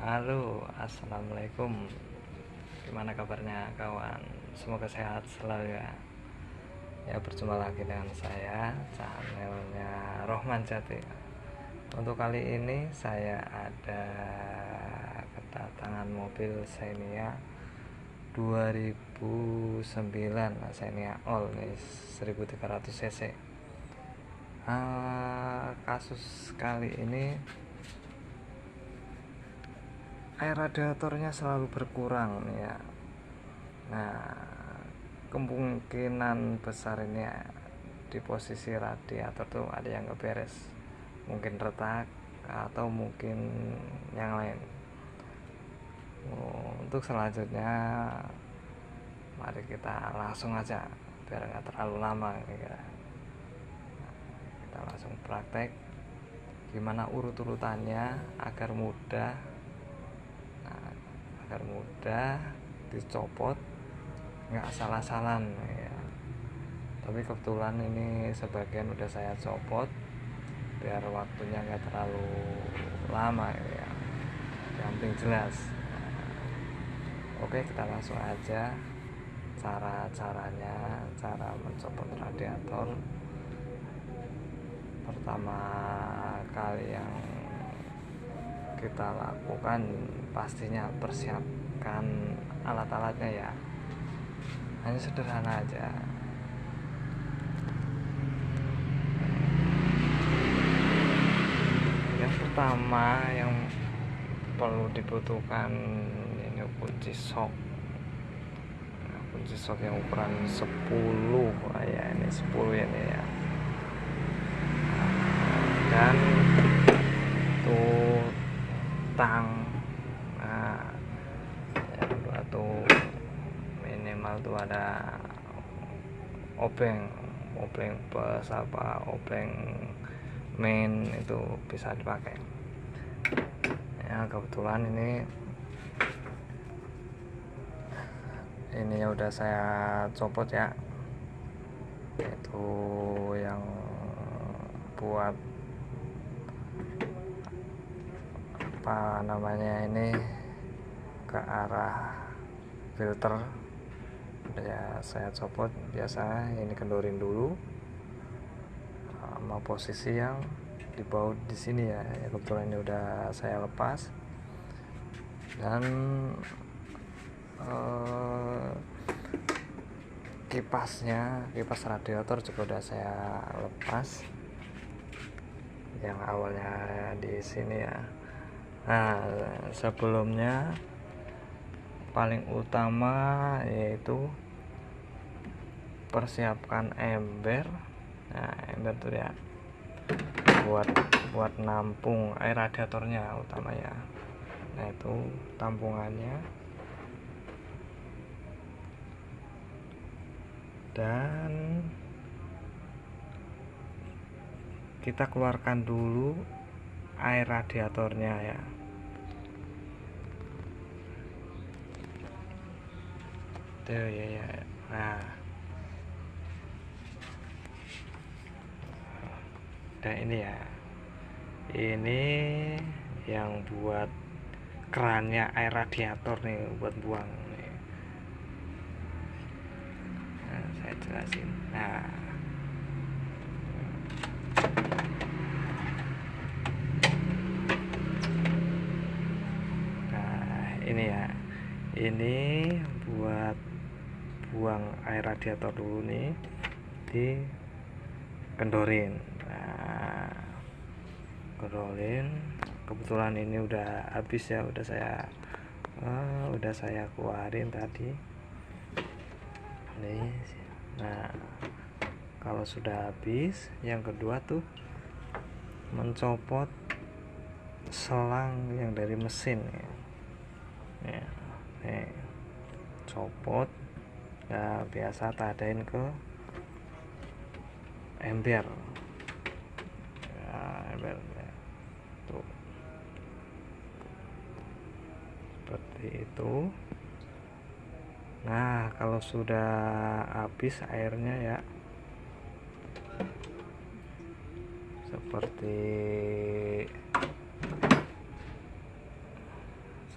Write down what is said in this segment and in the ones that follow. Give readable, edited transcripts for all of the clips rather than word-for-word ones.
Halo, assalamualaikum. Gimana kabarnya kawan? Semoga sehat selalu ya. Ya, berjumpa lagi dengan saya, channelnya Rohman Jati. Untuk kali ini saya ada kedatangan mobil Xenia 2009, Xenia All nih, 1300 cc. Kasus kali ini air radiatornya selalu berkurang nih ya. Nah, kemungkinan besar ini di posisi radiator tuh ada yang nggak beres, mungkin retak atau mungkin yang lain. Untuk selanjutnya mari kita langsung aja biar nggak terlalu lama ya. Kita langsung praktek gimana urut-urutannya agar mudah dicopot, nggak salah-salan ya. Tapi kebetulan ini sebagian udah saya copot biar waktunya nggak terlalu lama ya, yang penting jelas. Oke, kita langsung aja cara mencopot radiator. Pertama kali yang kita lakukan pastinya persiapkan alat-alatnya ya, hanya sederhana aja. Yang pertama yang perlu dibutuhkan ini kunci sok. Kunci sok yang ukuran 10 ya, ini 10 ini ya. Dan tuh tang, yang kedua tuh minimal tuh ada obeng plus apa obeng main itu bisa dipakai ya. Kebetulan ini ya udah saya copot ya, itu yang buat apa namanya ini ke arah filter udah ya saya copot. Biasa ini kendorin dulu sama posisi yang di bawah di sini ya. Kebetulan ini udah saya lepas dan kipas radiator juga udah saya lepas yang awalnya di sini ya. Nah, sebelumnya paling utama yaitu persiapkan ember. Nah, ember tuh ya buat nampung air radiatornya utama ya. Nah, itu tampungannya. Dan kita keluarkan dulu air radiatornya ya. Tuh ya. Nah, dan ini ya, ini yang buat kerannya air radiator nih, buat buang nih. Nah, saya jelasin. Nah, ini ya, ini buat buang air radiator dulu nih, dikendorin. Nah, kendolin. Kebetulan ini udah habis ya, udah saya keluarin tadi nih. Nah, kalau sudah habis, yang kedua tuh mencopot selang yang dari mesin ya. Nih, copot ya, biasa tadain ke ember ya, ember ya. Tuh seperti itu. Nah, kalau sudah habis airnya ya, seperti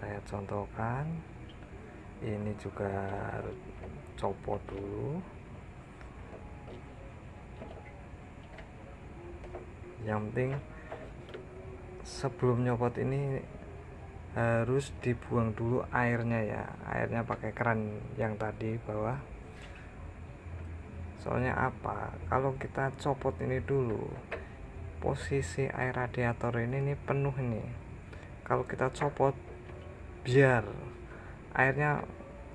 saya contohkan. Ini juga copot dulu. Yang penting sebelum nyopot ini harus dibuang dulu airnya ya, airnya pakai keran yang tadi bawah. Soalnya apa, kalau kita copot ini dulu, posisi air radiator ini penuh ini. Kalau kita copot, biar air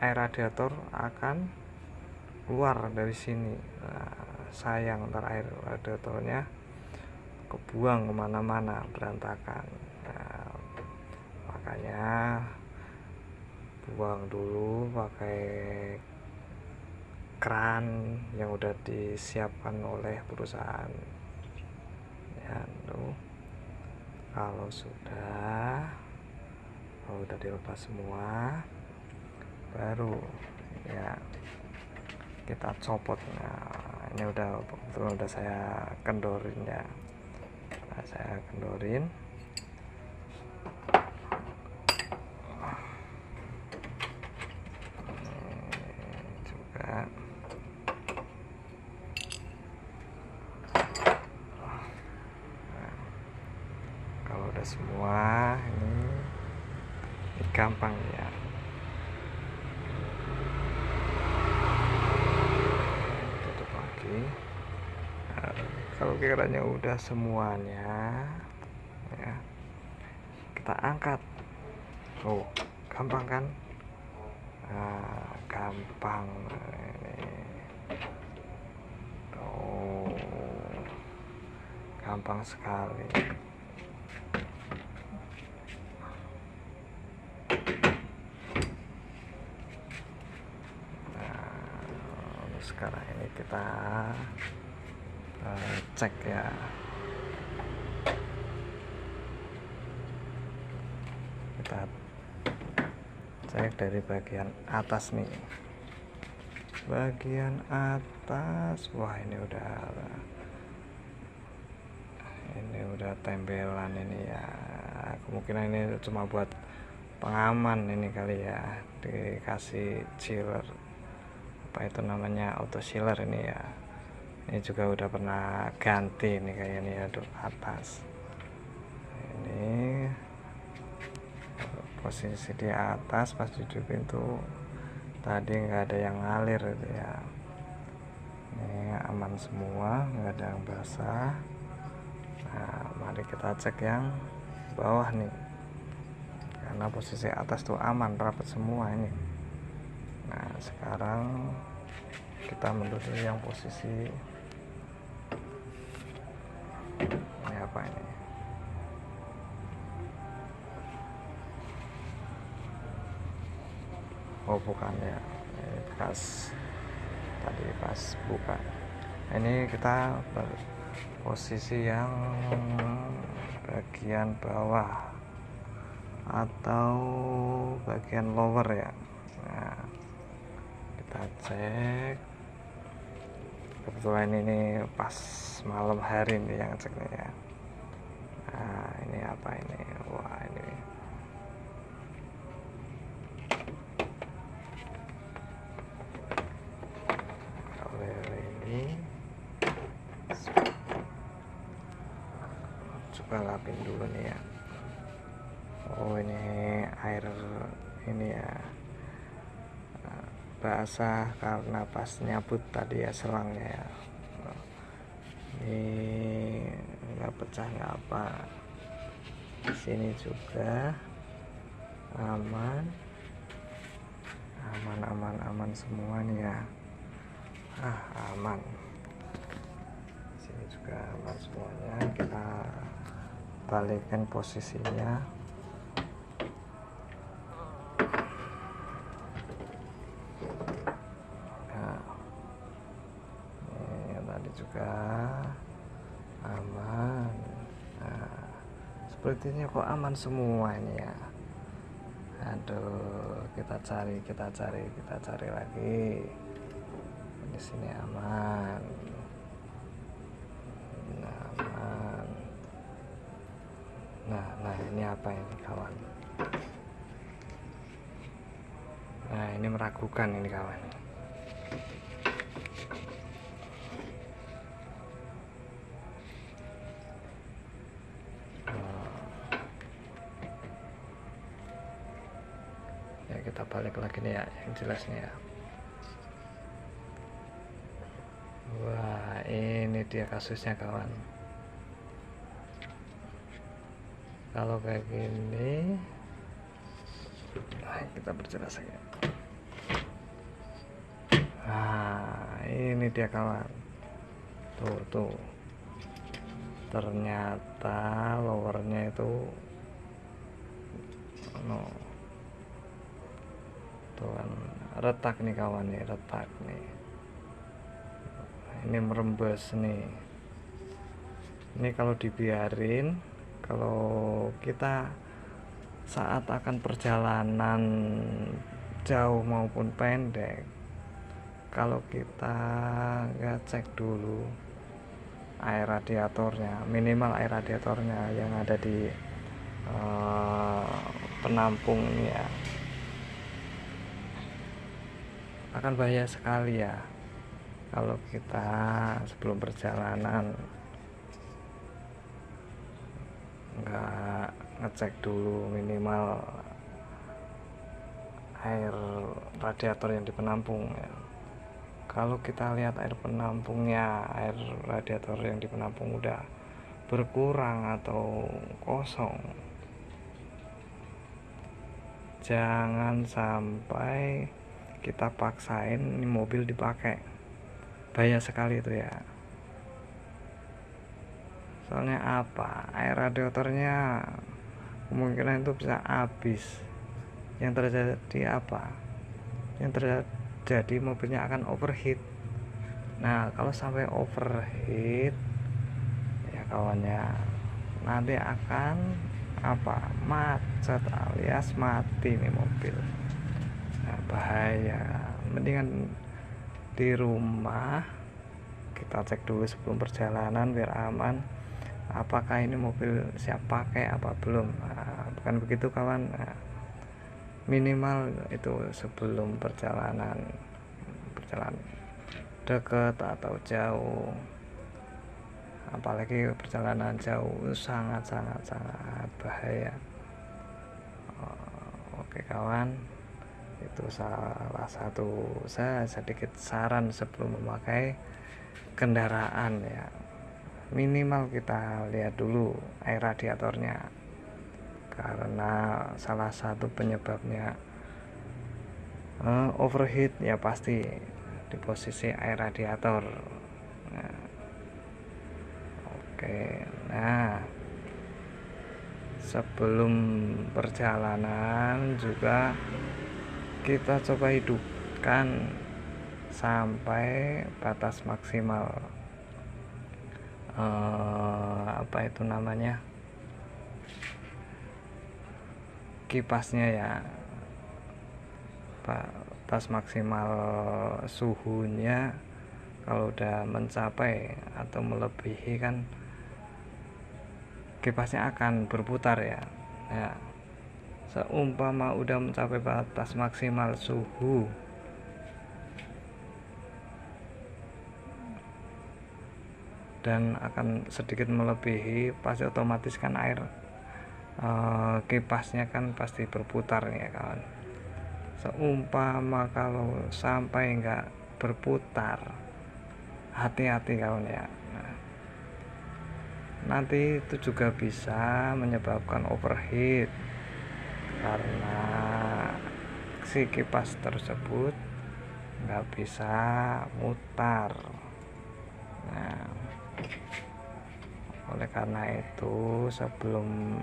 radiator akan keluar dari sini. Nah, sayang ntar air radiatornya kebuang kemana-mana, berantakan. Nah, makanya buang dulu pakai keran yang udah disiapkan oleh perusahaan ya. Tuh, kalau udah dilepas semua, baru ya kita copot. Nah, ini udah saya kendorin ya. Nah, saya kendorin. Ini juga. Nah, kalau udah semua ini gampang ya. Tutup lagi. Nah, kalau kiranya udah semuanya ya, kita angkat. Oh, gampang kan? Nah, gampang ini. Oh, gampang sekali. Nah, sekarang ini kita cek ya. Kita cek dari bagian atas nih. Bagian atas, wah ini udah tempelan ini ya. Kemungkinan ini cuma buat pengaman ini kali ya, dikasih sealer, apa itu namanya, auto sealer ini ya. Ini juga udah pernah ganti nih kayaknya ya, atas ini posisi di atas pas dihidupin tuh tadi nggak ada yang ngalir gitu ya. Ini aman semua, nggak ada yang basah. Nah, mari kita cek yang bawah nih, karena posisi atas tuh aman, rapat semua ini. Nah, sekarang kita menuju yang posisi ini, apa ini? Oh bukan ya, ini bekas tadi pas buka. Ini kita posisi yang bagian bawah atau bagian lower ya. Nah, kita cek. Kebetulan ini pas malam hari nih yang cek nih ya. Nah, ini apa ini? Wah, ini coba lapin dulu nih ya. Oh, ini air ini ya, basah karena pas nyabut tadi ya selangnya ya. Ini nggak pecah nggak apa. Di sini juga aman semua nih ya. Aman. Sini juga aman semuanya. Kita balikkan posisinya. Nah, ini tadi juga aman. Nah, sepertinya kok aman semua ini ya. Aduh, kita cari lagi. Di sini aman. Nah, ini apa ini kawan? ini meragukan ini kawan. Ya kita balik lagi nih ya, yang jelas nih ya. Wah, ini dia kasusnya kawan. Kalau kayak gini, nah, kita perjelas lagi. Nah, ini dia kawan. Tuh. Ternyata lowernya itu tuh kan retak nih kawan nih, retak nih. Ini merembes nih. Ini kalau dibiarin, kalau kita saat akan perjalanan jauh maupun pendek, kalau kita nggak cek dulu air radiatornya, minimal air radiatornya yang ada di penampung ini ya, akan bahaya sekali ya kalau kita sebelum perjalanan nggak ngecek dulu minimal air radiator yang di penampung ya. Kalau kita lihat air penampungnya, air radiator yang di penampung udah berkurang atau kosong, jangan sampai kita paksain ini mobil dipakai. Bahaya sekali itu ya. Soalnya apa? Air radiatornya kemungkinan itu bisa habis. Yang terjadi apa? Yang terjadi mobilnya akan overheat. Nah, kalau sampai overheat ya kawannya, nanti akan apa? Macet alias mati nih mobil. Nah, bahaya. Mendingan di rumah kita cek dulu sebelum perjalanan biar aman, apakah ini mobil siap pakai apa belum. Nah, bukan begitu kawan. Nah, minimal itu sebelum perjalanan dekat atau jauh, apalagi perjalanan jauh, sangat bahaya. Oke kawan, itu salah satu saya sedikit saran sebelum memakai kendaraan ya. Minimal kita lihat dulu air radiatornya, karena salah satu penyebabnya overheat ya pasti di posisi air radiator. Nah, oke. Nah, sebelum perjalanan juga kita coba hidupkan sampai batas maksimal apa itu namanya, kipasnya ya, batas maksimal suhunya. Kalau udah mencapai atau melebihi kan kipasnya akan berputar ya. Seumpama udah mencapai batas maksimal suhu, dan akan sedikit melebihi, pasti otomatis kan air kipasnya kan pasti berputar ya kawan. Seumpama kalau sampai nggak berputar, hati-hati kawan ya. Nanti itu juga bisa menyebabkan overheat karena si kipas tersebut nggak bisa mutar. Nah, oleh karena itu sebelum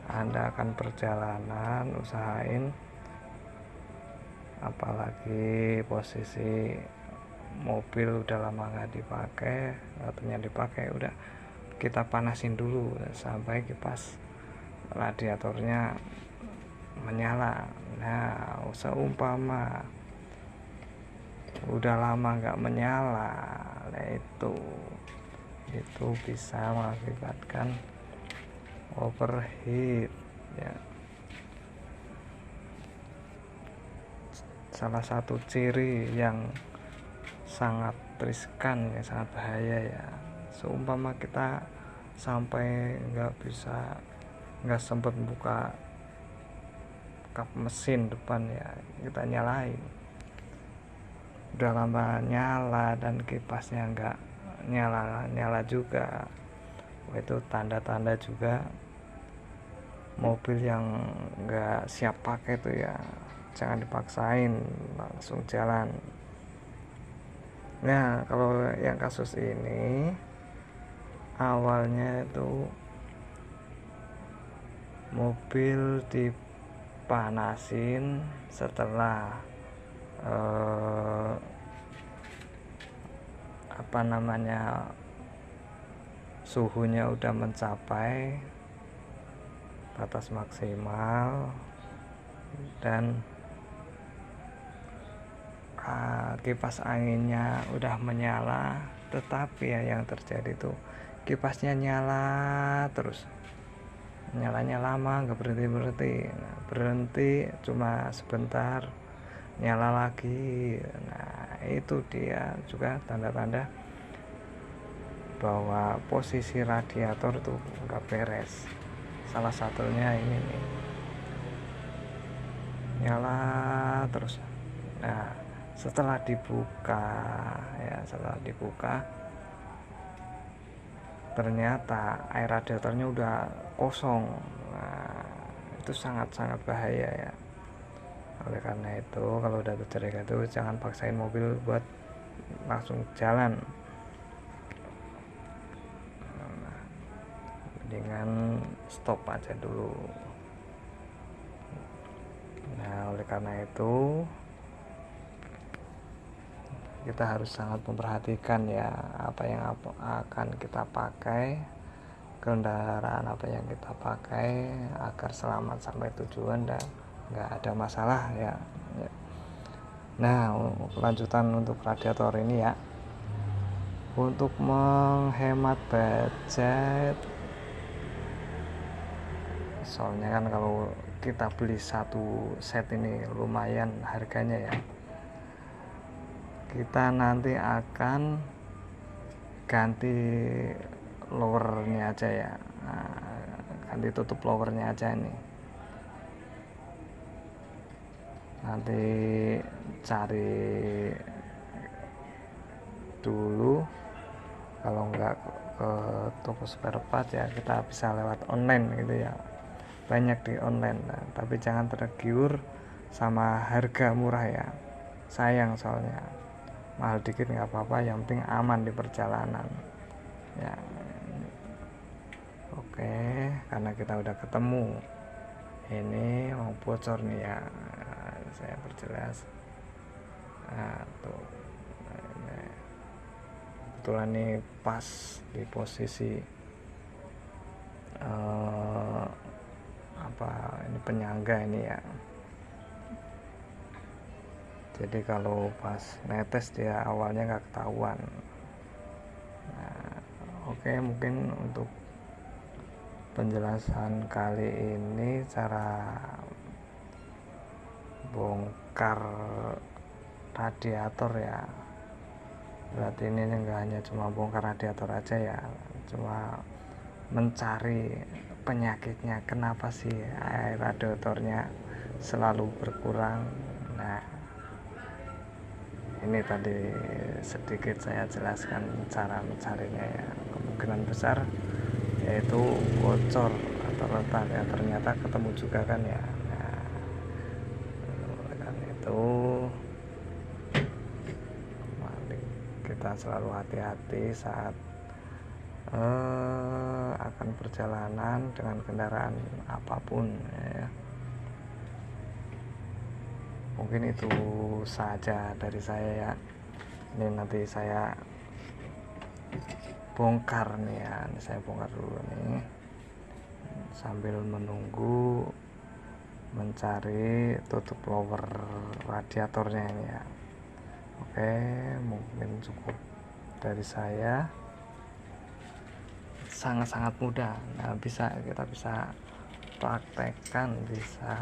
Anda akan perjalanan, usahain, apalagi posisi mobil udah lama nggak dipakai, katanya dipakai, udah kita panasin dulu sampai kipas radiatornya menyala. Nah, seumpama udah lama nggak menyala, nah itu bisa mengakibatkan overheat ya. salah satu ciri yang sangat riskan ya, sangat bahaya ya. Seumpama kita sampai nggak sempat buka kap mesin depan ya, kita nyalain, udah lama nyala dan kipasnya nggak nyala juga. Itu tanda-tanda juga mobil yang nggak siap pakai tuh ya, jangan dipaksain, langsung jalan. Nah, kalau yang kasus ini awalnya itu mobil dipanasin setelah suhunya udah mencapai batas maksimal dan kipas anginnya udah menyala, tetapi ya yang terjadi tuh kipasnya nyala terus, nyalanya lama, nggak berhenti cuma sebentar, nyala lagi. Nah, itu dia juga tanda-tanda bahwa posisi radiator tuh nggak beres. Salah satunya ini nih, nyala terus. Nah, setelah dibuka ternyata air radiatornya udah kosong. Nah, itu sangat-sangat bahaya ya. Oleh karena itu, kalau udah terjadi itu, jangan paksain mobil buat langsung jalan. Mendingan stop aja dulu. Nah, oleh karena itu kita harus sangat memperhatikan ya apa yang akan kita pakai, kendaraan apa yang kita pakai, agar selamat sampai tujuan dan nggak ada masalah ya. Nah, kelanjutan untuk radiator ini ya, untuk menghemat budget, soalnya kan kalau kita beli satu set ini lumayan harganya ya, kita nanti akan ganti lowernya aja ya. Nah, ganti tutup lowernya aja ini. Nanti cari dulu, kalau nggak ke toko spare part ya kita bisa lewat online gitu ya, banyak di online. Nah, tapi jangan tergiur sama harga murah ya, sayang soalnya. Mahal dikit nggak apa-apa, yang penting aman di perjalanan ya. Oke, karena kita udah ketemu, ini mau bocor nih ya, saya perjelas. Nah, tuh kebetulan nih pas di posisi ini penyangga ini ya, jadi kalau pas netes dia awalnya nggak ketahuan. Nah, oke, mungkin untuk penjelasan kali ini cara bongkar radiator ya, berarti ini nggak hanya cuma bongkar radiator aja ya, cuma mencari penyakitnya, kenapa sih air radiatornya selalu berkurang. Nah, ini tadi sedikit saya jelaskan cara mencarinya ya. Kemungkinan besar yaitu bocor atau retak ya, ternyata ketemu juga kan ya. Nah, karena itu kita selalu hati-hati saat akan perjalanan dengan kendaraan apapun ya. Mungkin itu saja dari saya ya. Ini nanti saya bongkar nih ya, ini saya bongkar dulu nih sambil menunggu mencari tutup lower radiatornya ini ya. Oke, mungkin cukup dari saya, sangat-sangat mudah. Nah, kita bisa praktekkan, bisa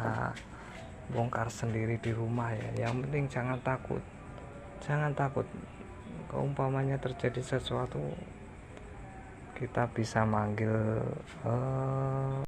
bongkar sendiri di rumah ya. Yang penting jangan takut, keumpamanya terjadi sesuatu kita bisa manggil